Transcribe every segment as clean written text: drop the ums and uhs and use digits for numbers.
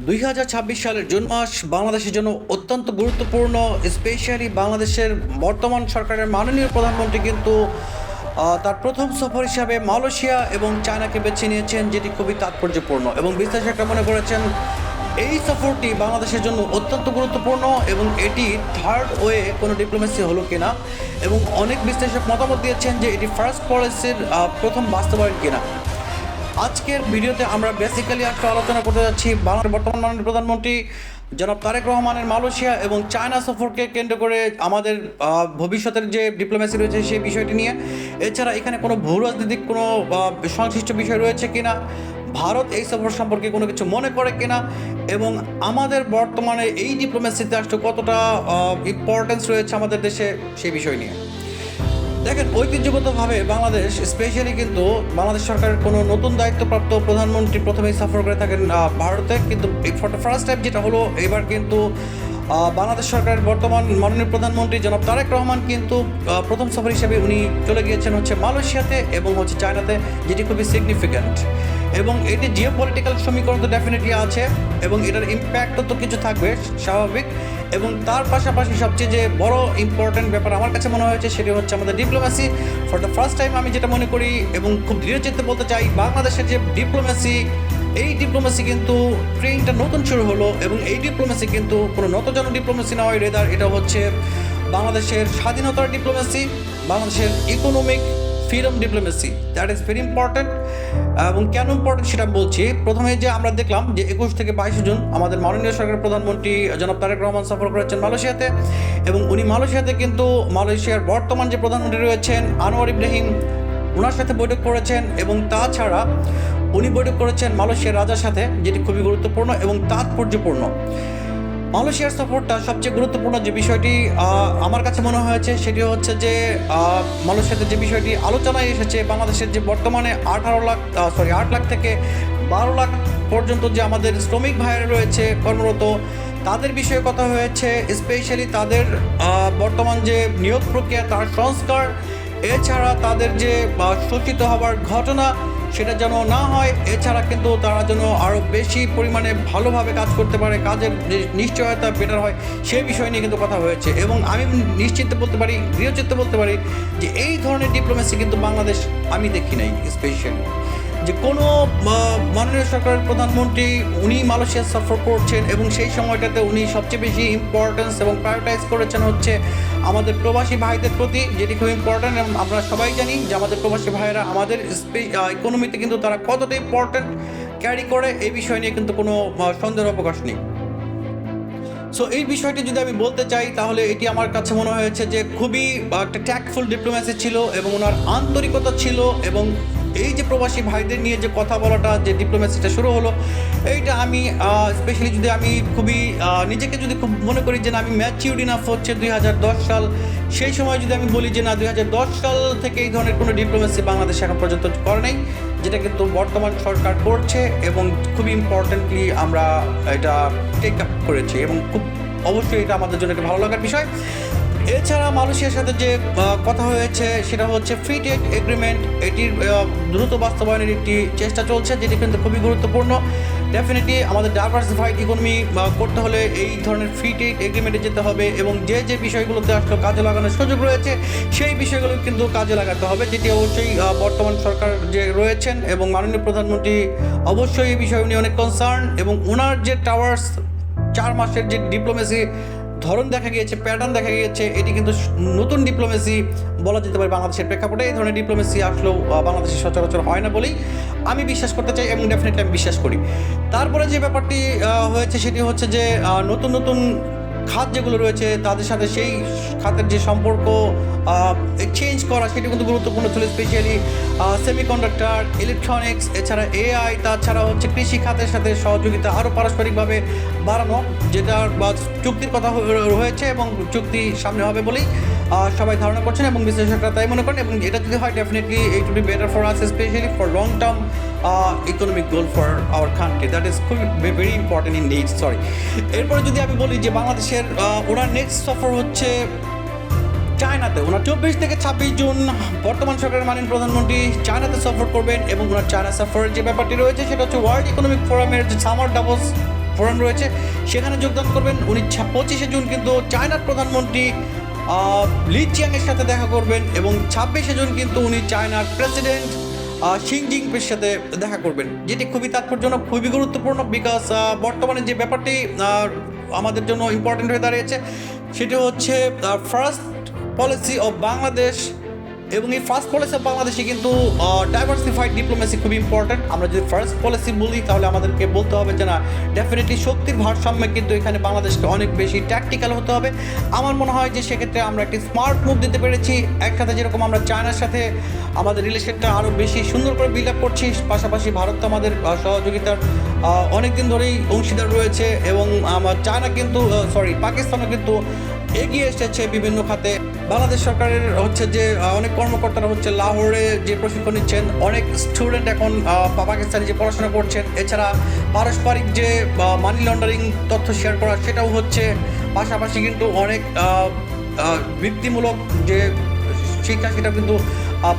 2026 সালের জুন মাস বাংলাদেশের জন্য অত্যন্ত গুরুত্বপূর্ণ। স্পেশালি বাংলাদেশের বর্তমান সরকারের মাননীয় প্রধানমন্ত্রী কিন্তু তার প্রথম সফর হিসাবে মালয়েশিয়া এবং চায়নাকে বেছে নিয়েছেন, যেটি খুবই তাৎপর্যপূর্ণ এবং বিশ্লেষকরা মনে করেছেন এই সফরটি বাংলাদেশের জন্য অত্যন্ত গুরুত্বপূর্ণ এবং এটি থার্ড ওয়ে কোনো ডিপ্লোমেসি হলো কিনা, এবং অনেক বিশ্লেষক মতামত দিয়েছেন যে এটি ফার্স্ট পলিসির প্রথম বাস্তবায়ন কিনা। আজকের ভিডিওতে আমরা বেসিক্যালি একটা আলোচনা করতে যাচ্ছি বাংলাদেশের বর্তমান মাননীয় প্রধানমন্ত্রী জনাব তারেক রহমানের মালয়েশিয়া এবং চায়না সফরকে কেন্দ্র করে আমাদের ভবিষ্যতের যে ডিপ্লোমেসি রয়েছে সেই বিষয়টি নিয়ে। এছাড়া এখানে কোনো ভূ রাজনৈতিক কোনো সংশ্লিষ্ট বিষয় রয়েছে কিনা, ভারত এই সফর সম্পর্কে কোনো কিছু মনে করে কিনা, এবং আমাদের বর্তমানে এই ডিপ্লোমেসিতে আসলে কতটা ইম্পর্টেন্স রয়েছে আমাদের দেশে সেই বিষয় নিয়ে। দেখেন, ঐতিহ্যগতভাবে বাংলাদেশ স্পেশালি কিন্তু বাংলাদেশ সরকারের কোনো নতুন দায়িত্বপ্রাপ্ত প্রধানমন্ত্রী প্রথমেই সফর করে থাকেন ভারতে, কিন্তু ফর দ্য ফার্স্ট টাইম যেটা হলো এবার কিন্তু বাংলাদেশ সরকারের বর্তমান মাননীয় প্রধানমন্ত্রী জনাব তারেক রহমান কিন্তু প্রথম সফর হিসেবে উনি চলে গিয়েছেন হচ্ছে মালয়েশিয়াতে এবং হচ্ছে চায়নাতে, যেটি খুবই সিগনিফিক্যান্ট। এবং এটি জিও পলিটিক্যাল সমীকরণ তো ডেফিনেটলি আছে এবং এটার ইম্প্যাক্টও তো কিছু থাকবে স্বাভাবিক। এবং তার পাশাপাশি সবচেয়ে যে বড় ইম্পর্ট্যান্ট ব্যাপার আমার কাছে মনে হয়েছে সেটি হচ্ছে আমাদের diplomacy. For the first time আমি যেটা মনে করি এবং খুব দৃঢ়চিত্তে বলতে চাই, বাংলাদেশের যে ডিপ্লোমেসি, এই ডিপ্লোমেসি কিন্তু ট্রেনটা নতুন শুরু হলো এবং এই ডিপ্লোমেসি কিন্তু কোনো নতজন ডিপ্লোমেসি নয়, রেদার এটা হচ্ছে বাংলাদেশের স্বাধীনতার ডিপ্লোমেসি, বাংলাদেশের economic freedom diplomacy. That is very important. এবং কেন ইম্পর্টেন্ট সেটা বলছি। প্রথমে যে আমরা দেখলাম যে 21 থেকে 22 জুন আমাদের মাননীয় সরকারের প্রধানমন্ত্রী জনাব তারেক রহমান সফর করেছেন মালয়েশিয়াতে, এবং উনি মালয়েশিয়াতে কিন্তু মালয়েশিয়ার বর্তমান যে প্রধানমন্ত্রী রয়েছেন আনোয়ার ইব্রাহিম, ওনার সাথে বৈঠক করেছেন এবং তাছাড়া উনি বৈঠক করেছেন মালয়েশিয়ার রাজার সাথে, যেটি খুবই গুরুত্বপূর্ণ এবং তাৎপর্যপূর্ণ। মালয়েশিয়ার সফরটা সবচেয়ে গুরুত্বপূর্ণ যে বিষয়টি আমার কাছে মনে হয়েছে সেটি হচ্ছে যে মালয়েশিয়াতে যে বিষয়টি আলোচনায় এসেছে, বাংলাদেশের যে বর্তমানে 8 লাখ থেকে 12 লাখ পর্যন্ত যে আমাদের শ্রমিক ভাইয়েরা রয়েছে কর্মরত, তাদের বিষয়ে কথা হয়েছে। স্পেশালি তাদের বর্তমান যে নিয়োগ প্রক্রিয়া তার সংস্কার, এছাড়া তাদের যে শোষিত হবার ঘটনা সেটা যেন না হয়, এছাড়া কিন্তু তারা যেন আরও বেশি পরিমাণে ভালোভাবে কাজ করতে পারে, কাজের যে নিশ্চয়তা বেটার হয় সেই বিষয় নিয়ে কিন্তু কথা হয়েছে। এবং আমি নিশ্চিন্তে বলতে পারি, দৃঢ়চিত্তে বলতে পারি যে এই ধরনের ডিপ্লোমেসি কিন্তু বাংলাদেশ আমি দেখি নাই। স্পেশালি যে কোনো মাননীয় সরকারের প্রধানমন্ত্রী উনি মালয়েশিয়া সফর করছেন এবং সেই সময়টাতে উনি সবচেয়ে বেশি ইম্পর্টেন্স এবং প্রায়োরিটাইজ করেছেন হচ্ছে আমাদের প্রবাসী ভাইদের প্রতি, যেটি খুব ইম্পর্ট্যান্ট। এবং আমরা সবাই জানি যে আমাদের প্রবাসী ভাইয়েরা আমাদের ইকোনমিতে কিন্তু তারা কতটা ইম্পর্ট্যান্ট ক্যারি করে, এই বিষয় নিয়ে কিন্তু কোনো সন্দেহের অবকাশ নেই। সো এই বিষয়টি যদি আমি বলতে চাই তাহলে এটি আমার কাছে মনে হয়েছে যে খুবই একটা ট্যাক্টফুল ডিপ্লোমেসি ছিল এবং ওনার আন্তরিকতা ছিল, এবং এই যে প্রবাসী ভাইদের নিয়ে যে কথা বলাটা, যে ডিপ্লোমেসিটা শুরু হলো, এইটা আমি স্পেশালি যদি আমি খুবই নিজেকে যদি খুব মনে করি যে না আমি ম্যাচিউরড ইনাফ হচ্ছে 2010 সাল, সেই সময় যদি আমি বলি যে না 2010 সাল থেকে এই ধরনের কোনো ডিপ্লোমেসি বাংলাদেশ এখন পর্যন্ত করে নেই, যেটা কিন্তু বর্তমান সরকার করছে এবং খুবই ইম্পর্টেন্টলি আমরা এটা টেক আপ করেছি এবং খুব অবশ্যই এটা আমাদের জন্য একটা ভালো লাগার বিষয়। এছাড়া মালয়েশিয়ার সাথে যে কথা হয়েছে সেটা হচ্ছে ফ্রি ট্রেড এগ্রিমেন্ট, এটির দ্রুত বাস্তবায়নের একটি চেষ্টা চলছে, যেটি কিন্তু খুবই গুরুত্বপূর্ণ। ডেফিনেটলি আমাদের ডাইভার্সিফাইড ইকোনমি করতে হলে এই ধরনের ফ্রি ট্রেড এগ্রিমেন্টে যেতে হবে এবং যে যে বিষয়গুলোতে আসলে কাজে লাগানোর সুযোগ রয়েছে সেই বিষয়গুলো কিন্তু কাজে লাগাতে হবে, যেটি অবশ্যই বর্তমান সরকার যে রয়েছেন এবং মাননীয় প্রধানমন্ত্রী অবশ্যই এই বিষয় নিয়ে অনেক কনসার্ন, এবং ওনার যে টাওয়ার্স 4 মাসের যে ডিপ্লোমেসি ধরন দেখা গিয়েছে, প্যাটার্ন দেখা গিয়েছে, এটি কিন্তু নতুন ডিপ্লোমেসি বলা যেতে পারে বাংলাদেশের প্রেক্ষাপটে। এই ধরনের ডিপ্লোমেসি আসলেও বাংলাদেশে সচরাচর হয় না বলেই আমি বিশ্বাস করতে চাই এবং ডেফিনেটলি আমি বিশ্বাস করি। তারপরে যে ব্যাপারটি হয়েছে সেটি হচ্ছে যে নতুন নতুন খাত যেগুলো রয়েছে তাদের সাথে সেই খাতের যে সম্পর্ক এক্সচেঞ্জ করা সেটি কিন্তু গুরুত্বপূর্ণ ছিল। স্পেশালি সেমিকন্ডাক্টর, ইলেকট্রনিক্স, এছাড়া এআই, তাছাড়া হচ্ছে কৃষি খাতের সাথে সহযোগিতা আরও পারস্পরিকভাবে বাড়ানো, যেটার চুক্তির কথা হয়েছে এবং চুক্তি সামনে হবে বলেই সবাই ধারণা করছেন এবং বিশ্লেষকরা তাই মনে করেন। এবং এটা যদি হয় definitely it will be better for us, specially for long term economic goal for our country. That is খুবই very important in need. Sorry, এরপরে যদি আমি বলি যে বাংলাদেশের ওনার নেক্সট সফর হচ্ছে চায়নাতে। ওনার 24 থেকে 26 জুন বর্তমান সরকারের মাননীয় প্রধানমন্ত্রী চায়নাতে সফর করবেন এবং ওনার চায়না সফরের যে ব্যাপারটি রয়েছে সেটা হচ্ছে ওয়ার্ল্ড ইকোনমিক ফোরামের যে সামার ডাভোস ফোরাম রয়েছে, সেখানে যোগদান করবেন। উনি 25শে জুন কিন্তু চায়নার প্রধানমন্ত্রী লি চিয়াংয়ের সাথে দেখা করবেন, এবং 26শে জুন কিন্তু উনি চায়নার প্রেসিডেন্ট শি জিনপিংয়ের সাথে দেখা করবেন, যেটি খুবই তাৎপর্যজনক, খুবই গুরুত্বপূর্ণ। বিকজ বর্তমানে যে ব্যাপারটি আমাদের জন্য ইম্পর্টেন্ট হয়ে দাঁড়িয়েছে সেটি হচ্ছে ফার্স্ট পলিসি অফ বাংলাদেশ, এবং এই ফার্স্ট পলিসি অফ বাংলাদেশে কিন্তু ডাইভার্সিফাইড ডিপ্লোমেসি খুবই ইম্পর্টেন্ট। আমরা যদি ফার্স্ট পলিসি বলি তাহলে আমাদেরকে বলতে হবে যে না, ডেফিনেটলি শক্তির ভারসাম্যে কিন্তু এখানে বাংলাদেশকে অনেক বেশি ট্যাকটিক্যাল হতে হবে। আমার মনে হয় যে সেক্ষেত্রে আমরা একটি স্মার্ট মুভ দিতে পেরেছি। একসাথে যেরকম আমরা চায়নার সাথে আমাদের রিলেশনটা আরও বেশি সুন্দর করে বিল্ড আপ করছি, পাশাপাশি ভারত তো আমাদের সহযোগিতার অনেক দিন ধরেই অংশীদার রয়েছে, এবং আমার চায়না কিন্তু পাকিস্তানও কিন্তু এগিয়ে এসেছে বিভিন্ন খাতে। বাংলাদেশ সরকারের হচ্ছে যে অনেক কর্মকর্তারা হচ্ছে লাহোরে যে প্রশিক্ষণ নিচ্ছেন, অনেক স্টুডেন্ট এখন পাকিস্তানে যে পড়াশোনা করছেন। এছাড়া পারস্পরিক যে মানি লন্ডারিং তথ্য শেয়ার করা সেটাও হচ্ছে, পাশাপাশি কিন্তু অনেক বৃত্তিমূলক যে শিক্ষা সেটাও কিন্তু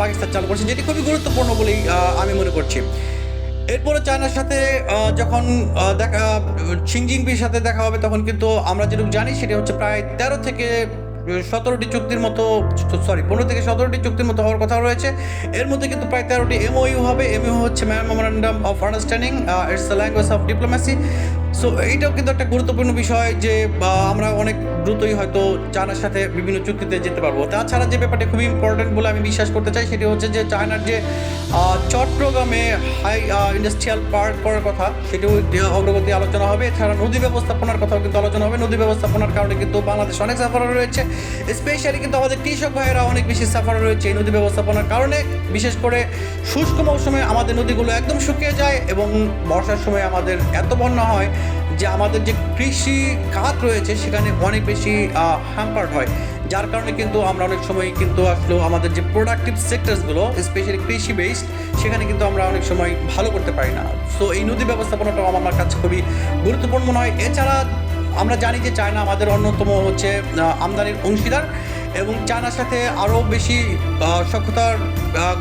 পাকিস্তান চালু করছে, যেটি খুবই গুরুত্বপূর্ণ বলেই আমি মনে করছি। এরপরে চায়নার সাথে যখন শি জিনপিংয়ের সাথে দেখা হবে, তখন কিন্তু আমরা যেটুকু জানি সেটা হচ্ছে প্রায় 13 থেকে 17টি চুক্তির মতো 15 থেকে 17টি চুক্তির মতো হওয়ার কথা রয়েছে। এর মধ্যে কিন্তু প্রায় 13টি এমওইউ হবে। এমওইউ হচ্ছে memorandum of understanding, it's the language of diplomacy. So এইটাও কিন্তু একটা গুরুত্বপূর্ণ বিষয় যে আমরা অনেক দ্রুতই হয়তো চায়নার সাথে বিভিন্ন চুক্তিতে যেতে পারবো। তাছাড়া যে ব্যাপারটা খুবই ইম্পর্টেন্ট বলে আমি বিশ্বাস করতে চাই সেটি হচ্ছে যে চায়নার যে চট্টগ্রামে হাই ইন্ডাস্ট্রিয়াল পার্ক করার কথা, সেটিও অগ্রগতি আলোচনা হবে। এছাড়া নদী ব্যবস্থাপনার কথাও কিন্তু আলোচনা হবে। নদী ব্যবস্থাপনার কারণে কিন্তু বাংলাদেশ অনেক সাফার রয়েছে, স্পেশালি কিন্তু আমাদের কৃষক ভাইয়েরা অনেক বেশি সাফার রয়েছে এই নদী ব্যবস্থাপনার কারণে। বিশেষ করে শুষ্ক মৌসুমে আমাদের নদীগুলো একদম শুকিয়ে যায়, এবং বর্ষার সময় আমাদের এত বন্যা হয় যে আমাদের যে কৃষি খাত রয়েছে সেখানে অনেক বেশি হ্যাম্পার্ড হয়, যার কারণে কিন্তু আমরা অনেক সময় কিন্তু আসলে আমাদের যে প্রোডাক্টিভ সেক্টরসগুলো স্পেশালি কৃষি বেসড সেখানে কিন্তু আমরা অনেক সময় ভালো করতে পারি না। সো এই নদী ব্যবস্থাপনাটাও আমার কাছে খুবই গুরুত্বপূর্ণ মনে হয়। এছাড়া আমরা জানি যে চায়না আমাদের অন্যতম হচ্ছে আমদানির অংশীদার, এবং চায়নার সাথে আরও বেশি সক্ষতার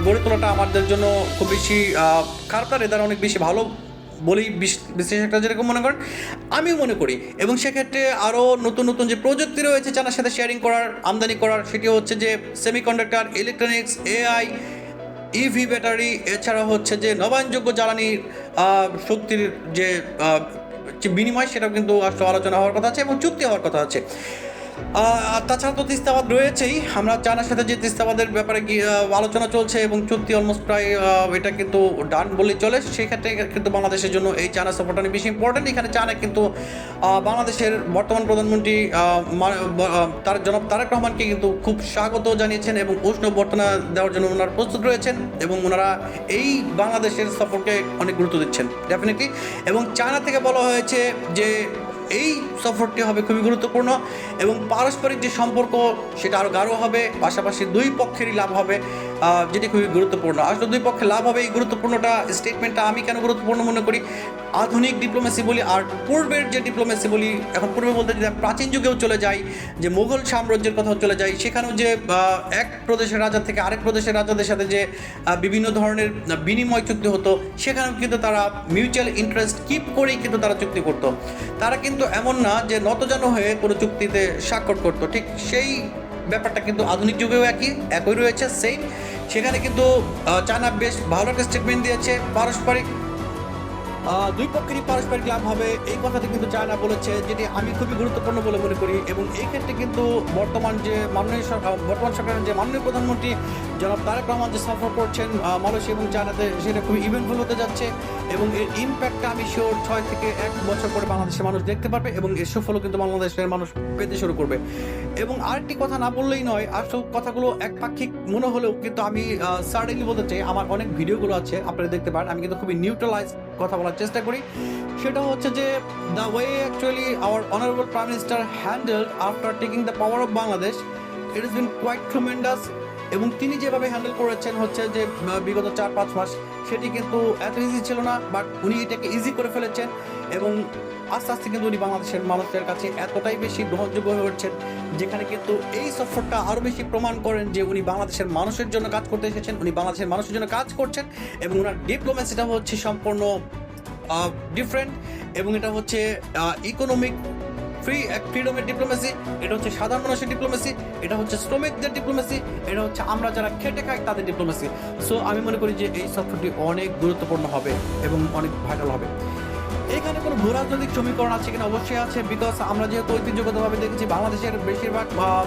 গড়ে তোলাটা আমাদের জন্য খুব বেশি খারাপ না, এদের অনেক বেশি ভালো বলেই বিশ্লেষকরা যেরকম মনে করেন আমিও মনে করি। এবং সেক্ষেত্রে আরও নতুন নতুন যে প্রযুক্তি রয়েছে চায়নার সাথে শেয়ারিং করার, আমদানি করার, সেটি হচ্ছে যে semiconductor, electronics, AI, EV battery, এছাড়া হচ্ছে যে নবায়নযোগ্য জ্বালানির শক্তির যে বিনিময় সেটাও কিন্তু আসলে আলোচনা হওয়ার কথা আছে এবং চুক্তি হওয়ার কথা আছে। তাছাড়া তো তিস্তাবাদ রয়েছেই। আমরা চায়নার সাথে যে তিস্তাবাদের ব্যাপারে আলোচনা চলছে এবং চুক্তি অলমোস্ট প্রায় এটা কিন্তু ডান বলেই চলে, সেক্ষেত্রে কিন্তু বাংলাদেশের জন্য এই চায়না সাপোর্ট অনেক বেশি ইম্পর্টেন্ট। এখানে চায়না কিন্তু বাংলাদেশের বর্তমান প্রধানমন্ত্রী জনাব তারেক রহমানকে কিন্তু খুব স্বাগত জানিয়েছেন এবং উষ্ণ অভ্যর্থনা দেওয়ার জন্য ওনারা প্রস্তুত রয়েছেন, এবং ওনারা এই বাংলাদেশের সফরকে অনেক গুরুত্ব দিচ্ছেন ডেফিনেটলি। এবং চায়না থেকে বলা হয়েছে যে এই সফরটি হবে খুবই গুরুত্বপূর্ণ, এবং পারস্পরিক যে সম্পর্ক সেটা আরও গাঢ় হবে, পাশাপাশি দুই পক্ষেরই লাভ হবে, যেটি খুবই গুরুত্বপূর্ণ। আসলে দুই পক্ষে লাভ হবে, এই গুরুত্বপূর্ণটা স্টেটমেন্টটা আমি কেন গুরুত্বপূর্ণ মনে করি, আধুনিক ডিপ্লোমেসি বলি আর পূর্বের যে ডিপ্লোমেসি বলি, এখন পূর্বে বলতে যদি প্রাচীন যুগেও চলে যাই, যে মুঘল সাম্রাজ্যের কথাও চলে যাই, সেখানেও যে এক প্রদেশের রাজা থেকে আরেক প্রদেশের রাজাদের সাথে যে বিভিন্ন ধরনের বিনিময় চুক্তি হতো, সেখানেও কিন্তু তারা মিউচুয়াল ইন্টারেস্ট কিপ করেই কিন্তু তারা চুক্তি করতো। তারা কিন্তু এমন না যে নতজানু হয়ে কোনো চুক্তিতে স্বাক্ষর করতো, ঠিক সেই ব্যাপারটা কিন্তু আধুনিক যুগেও একই রয়েছে সেম। সেখানে কিন্তু চায়না বেশ ভালো একটা স্টেটমেন্ট দিয়েছে, পারস্পরিক দুই পক্ষেরই পারস্পরিক লাভ হবে, এই কথাটি কিন্তু চায়না বলেছে, যেটি আমি খুবই গুরুত্বপূর্ণ বলে মনে করি। এবং এই ক্ষেত্রে কিন্তু বর্তমান সরকারের যে মাননীয় প্রধানমন্ত্রী জনাব তারেক রহমান যে সফর করছেন মালয়েশিয়া এবং চায়নাতে, সেটা খুবই ইভেন্টফুল হতে যাচ্ছে, এবং এর ইম্প্যাক্টটা আমি শিওর 6 থেকে 1 বছর পরে বাংলাদেশের মানুষ দেখতে পারবে, এবং এর সুফলও কিন্তু বাংলাদেশের মানুষ পেতে শুরু করবে। এবং আরেকটি কথা না বললেই নয়, আসল কথাগুলো একপাক্ষিক মনে হলেও কিন্তু আমি সার্টেনলি বলতে চাই, আমার অনেক ভিডিওগুলো আছে আপনারা দেখতে পারেন, আমি কিন্তু খুবই নিউট্রালাইজ কথা বলার চেষ্টা করি। সেটা হচ্ছে যে the way actually our honourable prime minister handled after taking the power of Bangladesh, it is been quite tremendous. এবং তিনি যেভাবে হ্যান্ডেল করেছেন হচ্ছে যে বিগত 4-5 মাস, সেটি কিন্তু এত ইজি ছিল না, বাট উনি এটাকে ইজি করে ফেলেছেন, এবং আস্তে আস্তে কিন্তু উনি বাংলাদেশের মানুষের কাছে এতটাই বেশি গ্রহণযোগ্য হয়ে উঠছেন, যেখানে কিন্তু এই সফরটা আরও বেশি প্রমাণ করেন যে উনি বাংলাদেশের মানুষের জন্য কাজ করতে এসেছেন, উনি বাংলাদেশের মানুষের জন্য কাজ করছেন, এবং ওনার ডিপ্লোমেসিটা হচ্ছে সম্পূর্ণ ডিফারেন্ট, এবং এটা হচ্ছে ইকোনমিক ফ্রিডমের ডিপ্লোমেসি, এটা হচ্ছে সাধারণ মানুষের ডিপ্লোমেসি, এটা হচ্ছে শ্রমিকদের ডিপ্লোমেসি, এটা হচ্ছে আমরা যারা খেটে খাই তাদের ডিপ্লোমেসি। সো আমি মনে করি যে এই সফরটি অনেক গুরুত্বপূর্ণ হবে এবং অনেক ভাইটাল হবে। এখানে কোনো ভূ রাজনৈতিক সমীকরণ আছে কিনা? অবশ্যই আছে, বিকজ আমরা যেহেতু ঐতিহ্যগতভাবে দেখেছি বাংলাদেশের বেশিরভাগ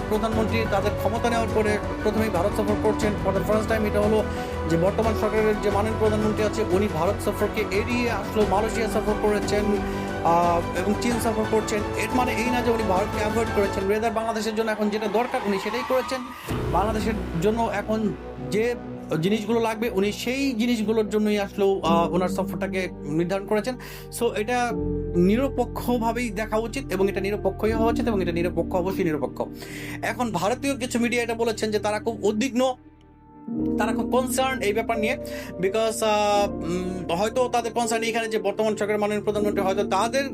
প্রধানমন্ত্রী তাদের ক্ষমতা নেওয়ার পরে প্রথমেই ভারত সফর করছেন ফর দ্য ফার্স্ট টাইম। এটা হলো যে বর্তমান সরকারের যে মাননীয় প্রধানমন্ত্রী আছে উনি ভারত সফরকে এড়িয়ে আসলো মালয়েশিয়া সফর করেছেন এবং চীন সফর করছেন। এর মানে এই না যে উনি ভারতকে অ্যাভয়েড করেছেন, রেদার বাংলাদেশের জন্য এখন যেটা দরকার উনি সেটাই করেছেন। বাংলাদেশের জন্য এখন যে জিনিসগুলো লাগবে উনি সেই জিনিসগুলোর জন্যই আসলেও ওনার সফরটাকে নির্ধারণ করেছেন। সো এটা নিরপেক্ষভাবেই দেখা উচিত এবং এটা নিরপেক্ষই হওয়া উচিত এবং এটা নিরপেক্ষ, অবশ্যই নিরপেক্ষ। এখন ভারতীয় কিছু মিডিয়া এটা বলেছেন যে তারা খুব উদ্বিগ্ন, তারা খুব কনসার্ন এই ব্যাপার নিয়ে, বিকজ হয়তো তাদের কনসার্ন এখানে যে বর্তমান সরকারের মাননীয় প্রধানমন্ত্রী হয়তো তাদের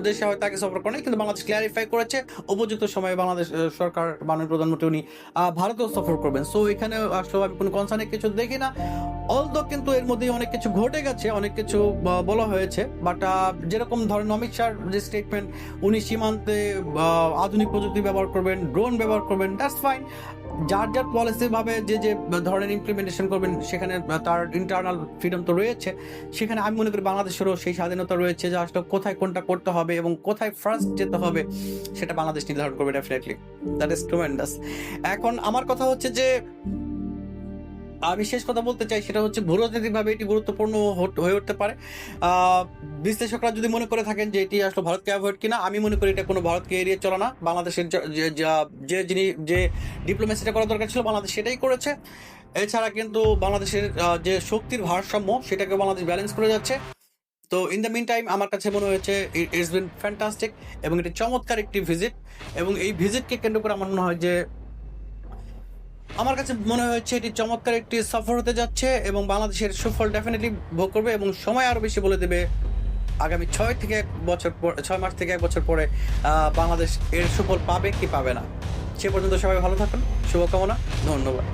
দেশে হয়তো তাকে সফর করে, কিন্তু বাংলাদেশ ক্লিয়ারিফাই করেছে উপযুক্ত সময়ে বাংলাদেশ সরকার মাননীয় প্রধানমন্ত্রী উনি ভারতেও সফর করবেন। সো এখানে আসলে আমি কোনো কনসার্নের কিছু দেখি না, অলদো কিন্তু এর মধ্যে অনেক কিছু ঘটে গেছে, অনেক কিছু বলা হয়েছে। বাট যেরকম ধরেন অমিত শাহর যে স্টেটমেন্ট, উনি সীমান্তে আধুনিক প্রযুক্তি ব্যবহার করবেন, ড্রোন ব্যবহার করবেন, দ্যাটস ফাইন। যার যার পলিসি ভাবে যে ধরনের ইমপ্লিমেন্টেশন করবেন সেখানে তার ইন্টারনাল ফ্রিডম তো রয়েছে। সেখানে আমি মনে করি বাংলাদেশেরও সেই স্বাধীনতা রয়েছে যে আসলে কোথায় কোনটা করতে হবে এবং কোথায় ফার্স্ট যেতে হবে সেটা বাংলাদেশ নির্ধারণ করবে ডেফিনেটলি। That is ট্রুমেন্ডাস। এখন আমার কথা হচ্ছে যে আমি শেষ কথা বলতে চাই সেটা হচ্ছে ভূরাজনৈতিকভাবে এটি গুরুত্বপূর্ণ হয়ে উঠতে পারে। বিশ্লেষকরা যদি মনে করে থাকেন যে এটি আসলে ভারতকে অ্যাভয়েড কিনা, আমি মনে করি এটা কোনো ভারতকে এড়িয়ে চলে না। বাংলাদেশের যে ডিপ্লোমেসিটা করা দরকার ছিল বাংলাদেশ সেটাই করেছে। এছাড়া কিন্তু বাংলাদেশের যে শক্তির ভারসাম্য সেটাকে বাংলাদেশ ব্যালেন্স করে যাচ্ছে। তো ইন দ্য মিন টাইম আমার কাছে মনে হয়েছে ইটস বিন ফ্যান্টাস্টিক এবং এটি চমৎকার একটি ভিজিট, এবং এই ভিজিটকে কেন্দ্র করে আমার মনে হয় যে আমার কাছে মনে হচ্ছে এটি চমৎকার একটি সফর হতে যাচ্ছে এবং বাংলাদেশের সুফল ডেফিনেটলি ভোগ করবে এবং সময় আরো বেশি বলে দেবে আগামী 6 মাস থেকে 1 বছর পরে বাংলাদেশ এর সুফল পাবে কি পাবে না। সে পর্যন্ত সবাই ভালো থাকুন, শুভকামনা, ধন্যবাদ।